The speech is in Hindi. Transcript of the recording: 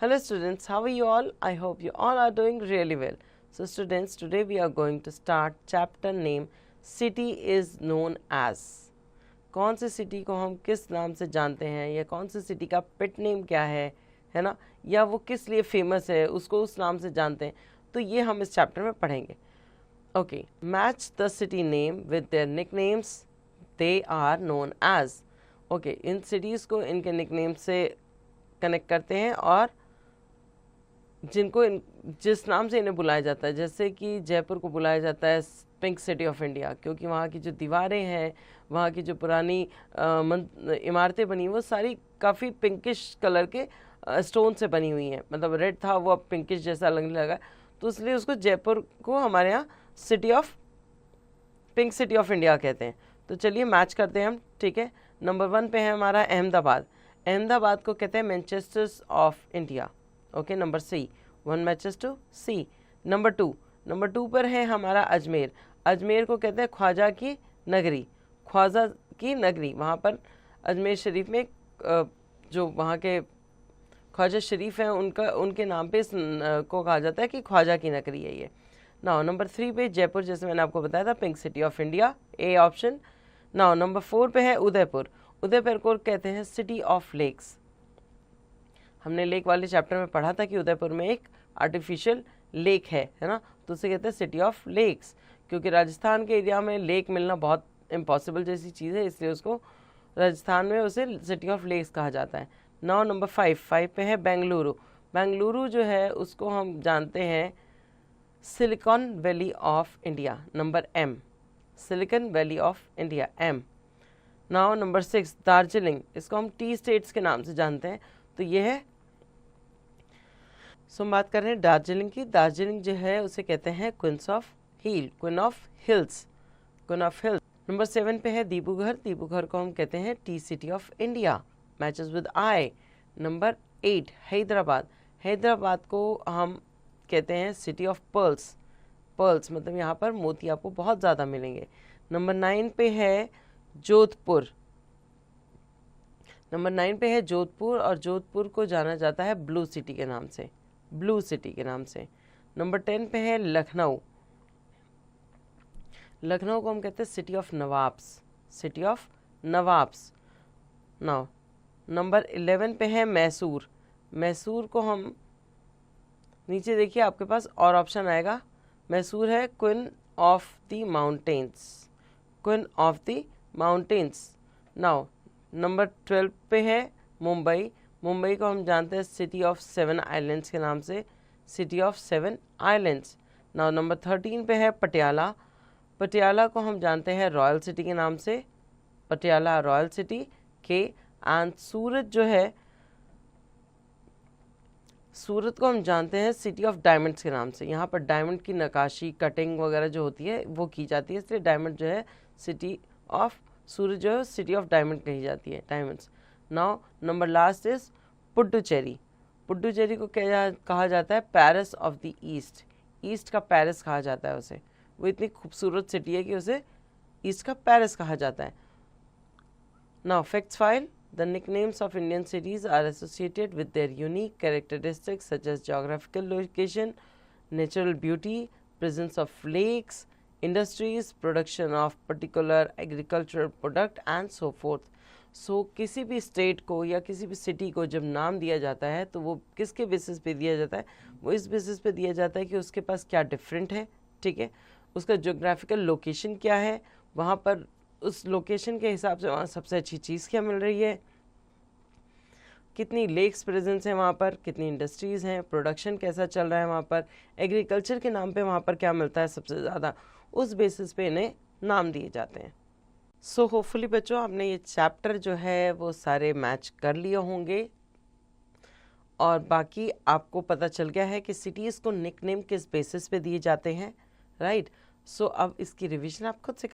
Hello students, how are you all? I hope you all are doing really well. So students, today we are going to start chapter name City is known as. कौन सी सिटी को हम किस नाम से जानते हैं, या कौन सी सिटी का पेट नेम क्या है ना, या वो किस लिए फेमस है उसको उस नाम से जानते हैं, तो ये हम इस चैप्टर में पढ़ेंगे. Okay, match the city name with their nicknames they are known as. Okay, इन सिटीज़ को इनके निकनेम से कनेक्ट करते हैं और जिनको जिस नाम से इन्हें बुलाया जाता है. जैसे कि जयपुर को बुलाया जाता है पिंक सिटी ऑफ इंडिया, क्योंकि वहाँ की जो दीवारें हैं, वहाँ की जो पुरानी इमारतें बनी वो सारी काफ़ी पिंकिश कलर के स्टोन से बनी हुई हैं. मतलब रेड था वो अब पिंकिश जैसा लगने लगा, तो इसलिए उसको जयपुर को हमारे यहाँ पिंक सिटी ऑफ इंडिया कहते हैं. तो चलिए मैच करते हैं हम. ठीक है, नंबर 1 पे है हमारा अहमदाबाद. अहमदाबाद को कहते हैं Manchesters of India. Okay, number C, 1 matches to C. Number 2 पर है हमारा अजमेर. अजमेर को कहते हैं ख्वाजा की नगरी. ख्वाजा की नगरी, वहाँ पर अजमेर शरीफ में जो वहाँ के ख्वाजा शरीफ हैं उनके नाम पे इस को कहा जाता है कि ख्वाजा की नगरी है ये. नाउ नंबर 3 पे जयपुर, जैसे मैंने आपको बताया था, pink city of India, A option. Now number 4 पे है उदयपुर. उदयपुर को कहते हैं सिटी ऑफ लेक्स. हमने लेक वाले चैप्टर में पढ़ा था कि उदयपुर में एक आर्टिफिशियल लेक है ना, तो उसे कहते हैं सिटी ऑफ लेक्स, क्योंकि राजस्थान के एरिया में लेक मिलना बहुत इम्पॉसिबल जैसी चीज़ है, इसलिए उसको राजस्थान में उसे सिटी ऑफ लेक्स कहा जाता है. नाउ नंबर 5 पे है बेंगलुरु. बेंगलुरु जो है उसको हम जानते हैं Silicon Valley of India. Number M, Silicon Valley of India, M. Now number 6 Darjeeling. इसको हम टी स्टेट्स के नाम से जानते हैं, तो ये है. हम बात कर रहे हैं दार्जिलिंग की. दार्जिलिंग जो है उसे कहते हैं क्वीन ऑफ हिल्स. नंबर 7 पे है दीबूघर. दीबूघर को हम कहते हैं T city of India, matches with I. Number 8 Hyderabad. Hyderabad को हम कहते हैं सिटी ऑफ पर्ल्स. मतलब यहाँ पर मोती आपको बहुत ज़्यादा मिलेंगे. नंबर 9 पे है जोधपुर. और जोधपुर को जाना जाता है ब्लू सिटी के नाम से. नंबर 10 पे है लखनऊ. लखनऊ को हम कहते हैं city of nawabs. Now number 11 पे है मैसूर. मैसूर को हम, नीचे देखिए आपके पास और ऑप्शन आएगा. मैसूर है queen of the mountains. Now number 12 पे है मुंबई. मुंबई को हम जानते हैं सिटी ऑफ 7 आइलैंड्स के नाम से, city of 7 islands. Now number 13 पे है पटियाला. पटियाला को हम जानते हैं रॉयल सिटी के नाम से, पटियाला रॉयल सिटी के. एंड सूरत जो है, सूरत को हम जानते हैं सिटी ऑफ डायमंड्स के नाम से. यहाँ पर डायमंड की नक्काशी, कटिंग वगैरह जो होती है वो की जाती है, इसलिए डायमंड जो है सिटी ऑफ सूरत जो है सिटी ऑफ डायमंड कही जाती है, diamonds. Now number last is Puducherry. Puducherry को कहा जाता है पेरिस ऑफ द ईस्ट का पेरिस कहा जाता है उसे. वो इतनी खूबसूरत सिटी है कि उसे ईस्ट का पेरिस कहा जाता है. Now facts file. The nicknames of Indian cities are associated with their unique characteristics such as geographical location, natural beauty, presence of lakes, industries, production of particular agricultural product and so forth. So किसी भी स्टेट को या किसी भी सिटी को जब नाम दिया जाता है तो वो किसके बेसिस पे दिया जाता है? वो इस बेसिस पे दिया जाता है कि उसके पास क्या डिफरेंट है, ठीक है, उसका जोग्राफिकल लोकेशन क्या है, वहाँ पर उस लोकेशन के हिसाब से वहाँ सबसे अच्छी चीज़ क्या मिल रही है, कितनी लेक्स प्रेजेंस है वहाँ पर, कितनी इंडस्ट्रीज़ हैं, प्रोडक्शन कैसा चल रहा है वहाँ पर, एग्रीकल्चर के नाम पे वहाँ पर क्या मिलता है सबसे ज़्यादा, उस बेसिस पे इन्हें नाम दिए जाते हैं. सो होपफुली बच्चों आपने ये चैप्टर जो है वो सारे मैच कर लिए होंगे और बाकी आपको पता चल गया है कि सिटीज़ को निकनेम किस बेसिस पे दिए जाते हैं, राइट. सो अब इसकी रिवीजन आप खुद से